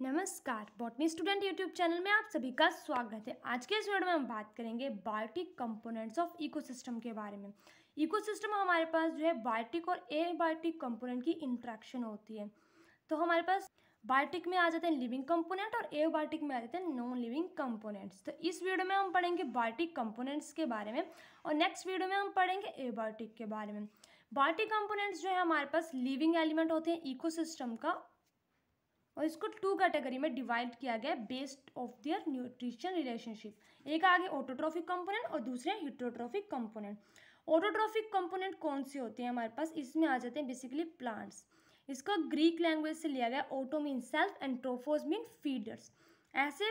नमस्कार, botany student YouTube channel में आप सभी का स्वागत है। आज के इस वीडियो में हम बात करेंगे बायोटिक कंपोनेंट्स ऑफ इकोसिस्टम के बारे में। इकोसिस्टम हमारे पास जो है बायोटिक और एबायोटिक कंपोनेंट की इंटरेक्शन होती है। तो हमारे पास बायोटिक में आ जाते हैं लिविंग कंपोनेंट और एबायोटिक में आ जाते हैं नॉन लिविंग कंपोनेंट्स। तो इस वीडियो में हम पढ़ेंगे बायोटिक कंपोनेंट्स के बारे में और नेक्स्ट वीडियो में हम पढ़ेंगे एबायोटिक के बारे में। बायोटिक कंपोनेंट्स जो है हमारे पास लिविंग एलिमेंट होते हैं इकोसिस्टम का, और इसको टू कैटेगरी में डिवाइड किया गया है based of their nutrition relationship. एक आगे ऑटोट्रॉफिक कंपोनेंट और दूसरे हेटेरोट्रॉफिक कंपोनेंट। ऑटोट्रॉफिक कंपोनेंट कौन से होते हैं हमारे पास? इसमें आ जाते हैं बेसिकली प्लांट्स। इसका ग्रीक लैंग्वेज से लिया गया। Auto mean self and trophos mean feeders. ऐसे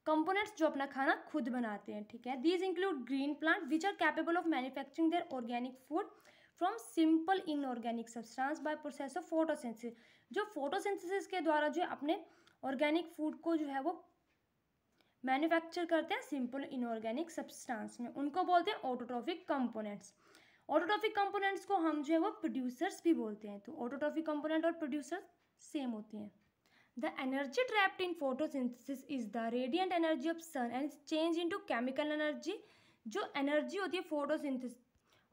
कंपोनेंट्स जो अपना खाना खुद बनाते हैं, ठीक है। These include green plant which are capable of manufacturing their organic food from simple inorganic substance by process of photosynthesis. जो फोटोसिंथेसिस के द्वारा जो अपने ऑर्गेनिक फूड को जो है वो मैन्युफैक्चर करते हैं सिंपल इनऑर्गेनिक सब्सटेंस में, उनको बोलते हैं ऑटोट्रॉफिक कंपोनेंट्स। ऑटोट्रॉफिक कंपोनेंट्स को हम जो है वो प्रोड्यूसर्स भी बोलते हैं। तो ऑटोट्रॉफिक कंपोनेंट और प्रोड्यूसर सेम होते हैं। The energy trapped in photosynthesis is the radiant energy of sun and is changed into chemical energy। जो एनर्जी होती है फोटोसिंथेसिस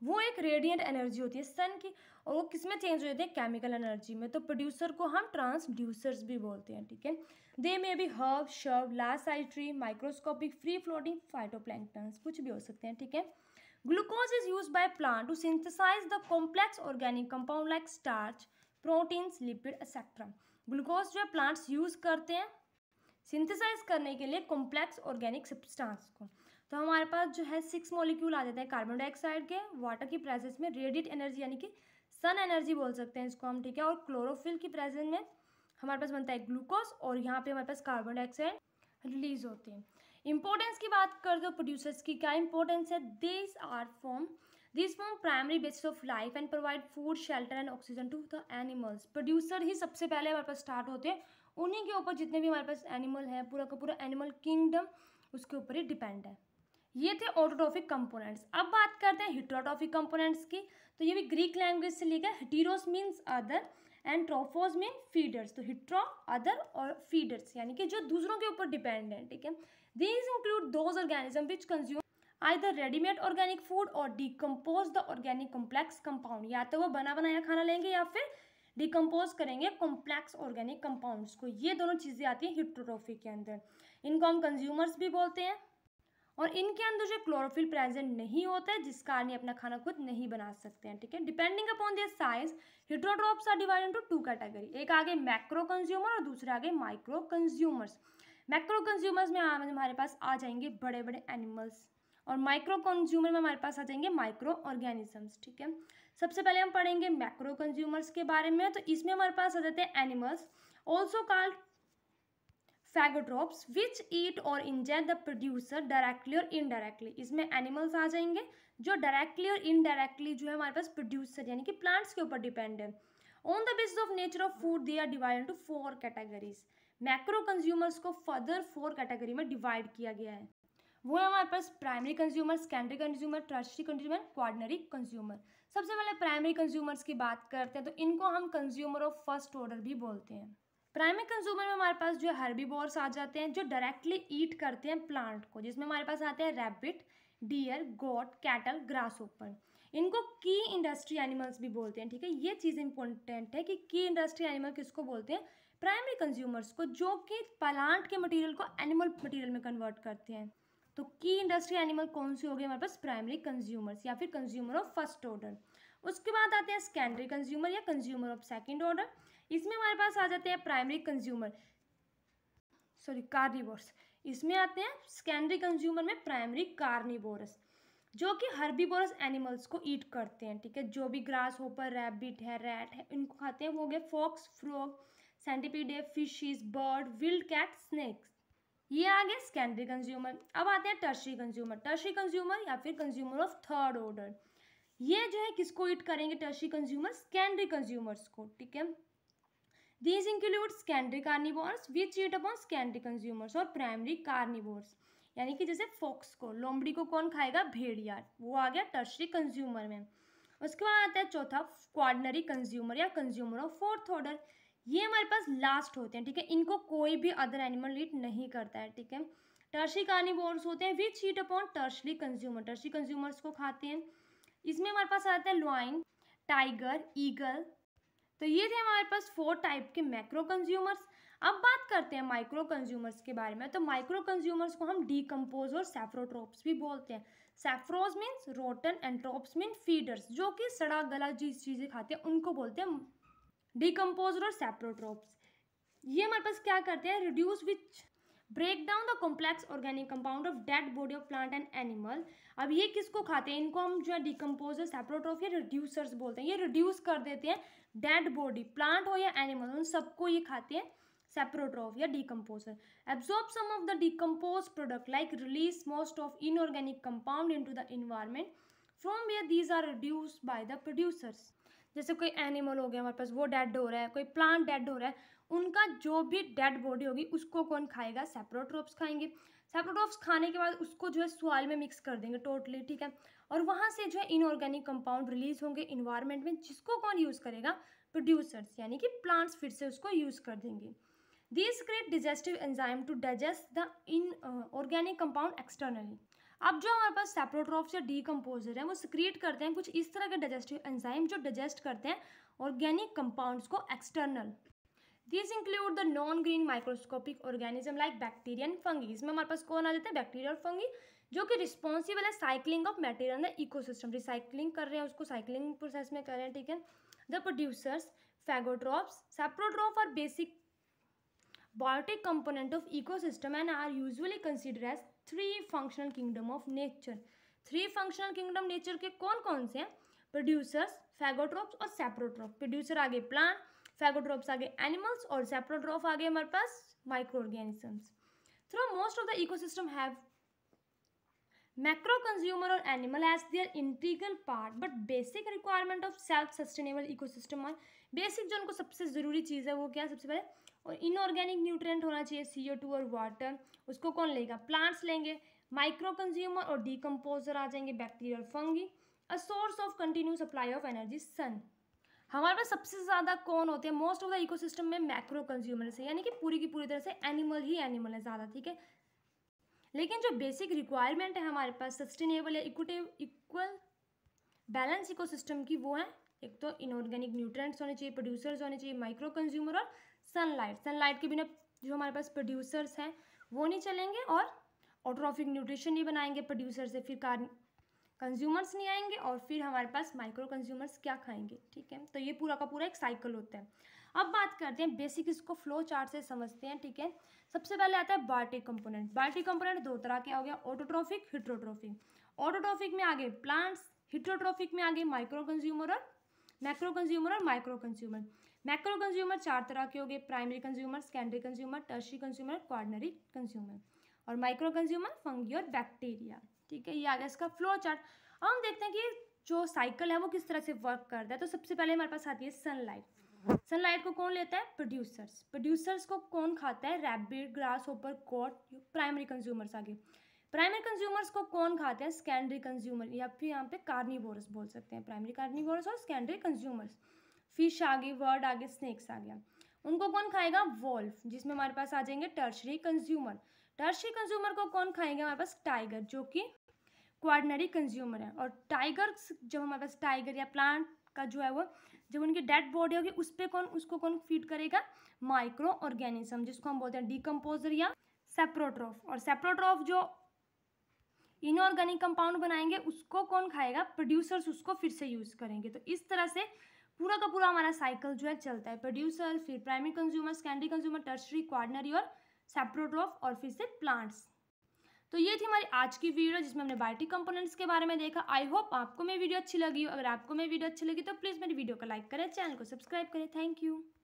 वो एक रेडिएंट एनर्जी होती है सन की, और वो किस में चेंज हो जाती है? केमिकल एनर्जी में। तो प्रोड्यूसर को हम ट्रांसड्यूसर्स भी बोलते हैं, ठीक है। They may be herb, shrub, large size tree, microscopic, free floating phytoplanktons, कुछ भी हो सकते हैं, ठीक है। Glucose is used by plant to synthesise the complex organic compound like starch, proteins, lipid etcetera. Glucose जो है प्लांट्स यूज करते हैं सिंथेसाइज करने के लिए कॉम्प्लेक्स ऑर्गेनिक सब्सटेंस को। तो हमारे पास जो है 6 मॉलिक्यूल आ जाते हैं कार्बन डाइऑक्साइड के वाटर की प्रेजेंस में। रेडिएट एनर्जी यानी कि सन एनर्जी बोल सकते हैं इसको हम, ठीक है। और क्लोरोफिल की प्रेजेंस में हमारे पास बनता है ग्लूकोज, और यहाँ पे हमारे पास कार्बन डाइऑक्साइड रिलीज होते हैं। इंपॉर्टेंस की बात कर दो प्रोड्यूसर्स की, क्या इंपॉर्टेंस है? These form primary basis of life and provide food, shelter and oxygen to the animals। Producer ही सबसे पहले हमारे पास स्टार्ट होते हैं, उन्हीं के ऊपर जितने भी हमारे पास एनिमल है, पूरा का पूरा एनिमल किंगडम उसके ऊपर ही डिपेंड है। ये थे ऑटोट्रॉफिक कंपोनेंट्स। अब बात करते हैं हेटेरोट्रॉफिक कंपोनेंट्स की। तो ये भी ग्रीक लैंग्वेज से लिखा है। Heteros means other and trophos mean feeders. तो हेटेरो अदर और फीडर्स यानी कि जो दूसरों के ऊपर डिपेंड है, ठीक है। These include those organism which consume either readymade organic food और decompose the organic complex compound. या तो वो बना बनाया खाना लेंगे या फिर डिकम्पोज करेंगे कॉम्प्लेक्स ऑर्गेनिक कंपाउंड्स को। ये दोनों चीज़ें आती हैं हेटेरोट्रॉफिक के अंदर। इनको हम कंज्यूमर्स भी बोलते हैं, और इनके अंदर जो क्लोरोफिल प्रेजेंट नहीं होता है जिस कारण ये अपना खाना खुद नहीं बना सकते हैं, ठीक है। Depending upon their size heterotrophs are divided into two category. एक आगे मैक्रो कंज्यूमर और दूसरे आगे माइक्रो कंज्यूमर्स। मैक्रो कंज्यूमर्स में हमारे पास आ जाएंगे बड़े बड़े एनिमल्स, और माइक्रो कंज्यूमर में हमारे पास आ जाएंगे माइक्रो ऑर्गेनिजम्स, ठीक है। सबसे पहले हम पढ़ेंगे मैक्रो कंज्यूमर्स के बारे में। तो इसमें हमारे पास आ जाते हैं एनिमल्स ऑल्सो कॉल्ड फैगोट्रोप्स विच ईट और इंजेक्ट द प्रोड्यूसर डायरेक्टली और इनडायरेक्टली। इसमें एनिमल्स आ जाएंगे जो डायरेक्टली और इनडायरेक्टली जो है हमारे पास प्रोड्यूसर यानी कि प्लांट्स के ऊपर डिपेंड है। On the basis of nature of food they are divided into 4 categories. Macro consumers को फर्दर 4 कैटेगरी में डिवाइड किया गया है। वो है हमारे पास primary consumer, secondary consumer, tertiary consumer, quaternary consumer. सबसे पहले प्राइमरी कंज्यूमर्स की बात करते हैं, तो इनको हम कंज्यूमर ऑफ फर्स्ट ऑर्डर भी बोलते हैं। प्राइमरी कंज्यूमर में हमारे पास जो है हर्बीवोर्स आ जाते हैं जो डायरेक्टली ईट करते हैं प्लांट को, जिसमें हमारे पास आते हैं रैबिट, डियर, गोट, कैटल, ग्रासहोपर। इनको की इंडस्ट्री एनिमल्स भी बोलते हैं, ठीक है। ये चीज़ इंपॉर्टेंट है कि की इंडस्ट्री एनिमल किसको बोलते हैं? प्राइमरी कंज्यूमर्स को, जो कि प्लांट के मटीरियल को एनिमल मटीरियल में कन्वर्ट करते हैं। तो की इंडस्ट्री एनिमल कौन से हो गए हमारे पास? प्राइमरी कंज्यूमर्स या फिर कंज्यूमर ऑफ फर्स्ट ऑर्डर। उसके बाद आते हैं सेकेंडरी कंज्यूमर या कंज्यूमर ऑफ सेकंड ऑर्डर। इसमें हमारे पास आ जाते हैं प्राइमरी कंज्यूमर कार्निवोर्स। इसमें आते हैं सेकेंडरी कंज्यूमर में प्राइमरी कार्निवोरस, जो कि हर्बीवोरस एनिमल्स को ईट करते हैं, ठीक है। जो भी ग्रास होपर, रैबिट है, रैट है, इनको खाते हैं। वो हो गए fox, frog, centipede, fishes, bird, wild cat, snakes. ये आ गए सेकेंडरी कंज्यूमर। अब आते हैं टर्शियरी कंज्यूमर। टर्शियरी कंज्यूमर या फिर कंज्यूमर ऑफ थर्ड ऑर्डर, ये जो है किसको ईट करेंगे? टर्शियरी कंज्यूमर सेकेंडरी कंज्यूमर्स को, ठीक है। These include secondary carnivores which eat upon secondary consumers, और प्राइमरी कार्निवोर्स यानी कि जैसे फॉक्स को, लोमड़ी को कौन खाएगा? भेड़िया। वो आ गया टर्शियरी कंज्यूमर में। उसके बाद आता है चौथा क्वार्टनरी कंज्यूमर या कंज्यूमर ऑफ फोर्थ ऑर्डर। ये हमारे पास लास्ट होते हैं, ठीक है, इनको कोई भी अदर एनिमल ईट नहीं करता है, ठीक है। टर्शियरी कार्निवोर्स होते हैं which eat upon tertiary consumer, tertiary consumers को खाते हैं। इसमें हमारे पास आते हैं लॉइन, टाइगर, ईगल। तो ये थे हमारे पास 4 टाइप के मैक्रो कंज्यूमर्स। अब बात करते हैं माइक्रो कंज्यूमर्स के बारे में। तो माइक्रो कंज्यूमर्स को हम डीकम्पोज और सैप्रोट्रोप्स भी बोलते हैं। सैफ्रोज मीन्स रोटन, एंट्रोप्स मीन फीडर्स, जो कि सड़ा गला जिस चीज़ें खाते हैं उनको बोलते हैं डीकम्पोजर और सैप्रोट्रोप्स। ये हमारे पास क्या करते हैं, reduce which break down the complex organic compound of dead body of plant and animal. अब ये किसको खाते हैं, इनको हम जो है डीकम्पोजर, सैप्रोट्रोप या रिड्यूसर्स बोलते हैं। ये रिड्यूस कर देते हैं डेड बॉडी, प्लांट हो या एनिमल, उन सबको ये खाते हैं सैप्रोट्रोप या decomposer. Absorb some of the decompose product like release most of inorganic compound into the environment from where these are reduced by the producers. जैसे कोई एनिमल हो गया हमारे पास, वो डेड हो रहा है, कोई प्लांट डेड हो रहा है, उनका जो भी डेड बॉडी होगी उसको कौन खाएगा, सैप्रोट्रोप्स खाएंगे। सैप्रोट्रोप्स खाने के बाद उसको जो है सॉइल में मिक्स कर देंगे टोटली, ठीक है, और वहाँ से जो है इनऑर्गेनिक कंपाउंड रिलीज होंगे इन्वायरमेंट में, जिसको कौन यूज़ करेगा, प्रोड्यूसर्स, यानी कि प्लांट्स फिर से उसको यूज़ कर देंगे। These create digestive enzyme to digest the inorganic compound externally. अब जो हमारे पास सैप्रोट्रोप्स या डीकम्पोजर हैं वो सिक्रिएट करते हैं कुछ इस तरह के डाइजेस्टिव एंजाइम जो डाइजेस्ट करते हैं ऑर्गेनिक कंपाउंड्स को external. These include the non-green microscopic organism like bacteria and fungi. इसमें हमारे पास कौन आ जाते हैं, बैक्टीरिया और फंगी, जो कि रिस्पॉन्सिबल है cycling of material in the ecosystem, recycling कर रहे हैं उसको, साइक्लिंग प्रोसेस में कर रहे हैं, ठीक है। The producers phagotrophs, saprotroph are basic biotic component of ecosystem and are usually considered as 3 functional kingdom of nature. 3 functional kingdom nature के कौन कौन से हैं, प्रोड्यूसर्स, फैगोट्रोप्स और सैप्रोट्रोप। प्रोड्यूसर आगे प्लांट, फैगोट्रोप्स आगे एनिमल्स और सैप्रोट्रोप आगे हमारे पास micro organisms. Through most of the ecosystem have macro consumer और animal as their integral part, but basic requirement of self sustainable ecosystem और बेसिक जो उनको सबसे ज़रूरी चीज़ है वो क्या है, सबसे पहले और इनऑर्गेनिक न्यूट्रिएंट होना चाहिए, CO2 और वाटर, उसको कौन लेगा, प्लांट्स लेंगे। माइक्रो कंज्यूमर और डीकम्पोजर आ जाएंगे, बैक्टीरिया और fungi. A source of continue supply of energy, sun. हमारे पास सबसे ज़्यादा कौन होते हैं, मोस्ट ऑफ द इकोसिस्टम में मैक्रो कंज्यूमर से, यानी कि पूरी की पूरी तरह से एनिमल ही एनिमल है ज़्यादा, ठीक है। लेकिन जो बेसिक रिक्वायरमेंट है हमारे पास सस्टेनेबल या इक्वल बैलेंस इकोसिस्टम की, वो है एक तो इनऑर्गेनिक न्यूट्रिएंट्स होने चाहिए, प्रोड्यूसर्स होने चाहिए, माइक्रो कंज्यूमर और सनलाइट। सनलाइट के बिना जो हमारे पास प्रोड्यूसर्स हैं वो नहीं चलेंगे और ऑटोट्रॉफिक न्यूट्रिशन नहीं बनाएंगे प्रोड्यूसर से, फिर कंज्यूमर्स नहीं आएंगे और फिर हमारे पास माइक्रो कंज्यूमर्स क्या खाएंगे, ठीक है। तो ये पूरा का पूरा एक साइकिल होता है। अब बात करते हैं बेसिक, इसको फ्लो चार्ट से समझते हैं, ठीक है। सबसे पहले आता है बायोटिक कंपोनेंट। बायोटिक कंपोनेंट 2 तरह के हो गया, ऑटोट्रॉफिक, हिट्रोट्रॉफिक। ऑटोट्रॉफिक में आगे प्लांट्स, हिट्रोट्रॉफिक में आगे माइक्रो कंज्यूमर और मैक्रो कंज्यूमर और माइक्रो कंज्यूमर। मैक्रो कंज्यूमर 4 तरह के हो गए, primary consumer, secondary consumer, tertiary consumer, quaternary consumer. और माइक्रो कंज्यूमर फंगी और बैक्टीरिया, ठीक है। ये आ गया इसका फ्लो चार्ट। अब हम देखते हैं कि जो साइकिल है वो किस तरह से वर्क करता है। तो सबसे पहले हमारे पास आती है सनलाइट। सनलाइट को कौन लेता है, प्रोड्यूसर्स। प्रोड्यूसर्स को कौन खाता है, rabbit, grasshopper, cat, primary consumers आगे। प्राइमरी कंज्यूमर्स को कौन खाते हैं, सेकेंडरी कंज्यूमर, या फिर यहाँ पे कार्निवोरस बोल सकते हैं, प्राइमरी कार्निवोरस और सेकेंडरी कंज्यूमर्स। फिश आगे, वर्ड आगे, स्नेक्स आ गया। उनको कौन खाएगा, वॉल्फ, जिसमें हमारे पास आ जाएंगे टर्शरी कंज्यूमर। टर्शरी कंज्यूमर को कौन खाएंगे, हमारे पास टाइगर, जो कि क्वार्टनरी कंज्यूमर है। और टाइगर जब हमारे पास टाइगर या प्लांट का जो है वो जब उनकी डेड बॉडी होगी उस पर उसको कौन फीड करेगा, माइक्रो ऑर्गेनिज्म, जिसको हम बोलते हैं डीकम्पोजर या सैप्रोट्रोफ। और सैप्रोट्रोफ जो इनऑर्गेनिक कंपाउंड बनाएंगे उसको कौन खाएगा, प्रोड्यूसर्स उसको फिर से यूज करेंगे। तो इस तरह से पूरा का पूरा हमारा साइकिल जो है चलता है, प्रोड्यूसर, फिर primary consumer, secondary consumer, tertiary, quaternary और सैप्रोट्रोफ, और फिर से प्लांट्स। तो ये थी हमारी आज की वीडियो जिसमें हमने बायोटिक कंपोनेंट्स के बारे में देखा। आई होप आपको मेरी वीडियो अच्छी लगी हो। अगर आपको मेरी वीडियो अच्छी लगी तो प्लीज़ मेरी वीडियो को लाइक करें, चैनल को सब्सक्राइब करें। Thank you.